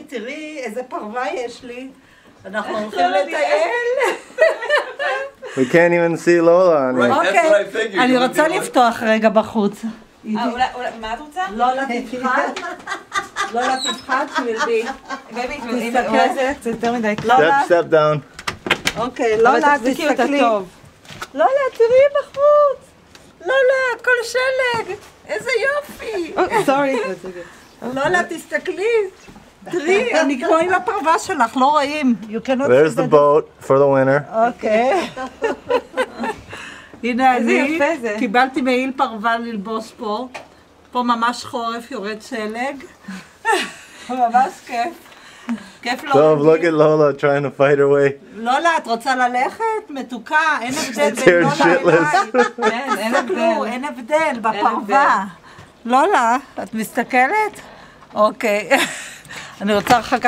תראי איזה פרווה יש לי. אנחנו הולכים לטייל. We can't even see Lola on here. אוקיי, אני רוצה לפתוח רגע בחוץ. מה את רוצה? לולה תפחד. לולה תפחד שילבי. תסתכל. זה יותר מדי קל. Step down. אוקיי, לולה תסתכלי. לולה, תראי בחוץ. לולה, הכל שלג. איזה יופי. סורי. לולה, תסתכלי. תראי, אני כמו עם הפרווה שלך, לא רואים. There's the boat for the winter. אוקיי. הנה אני קיבלתי מעיל פרווה ללבוש פה. פה ממש חורף, יורד שלג. ממש כיף. כיף לא So look at Lola trying to fight her way. לולה, את רוצה ללכת? מתוקה, אין הבדל בין לולה אליי. אין הבדל בפרווה. לולה, את מסתכלת? אוקיי. אני רוצה אחר כך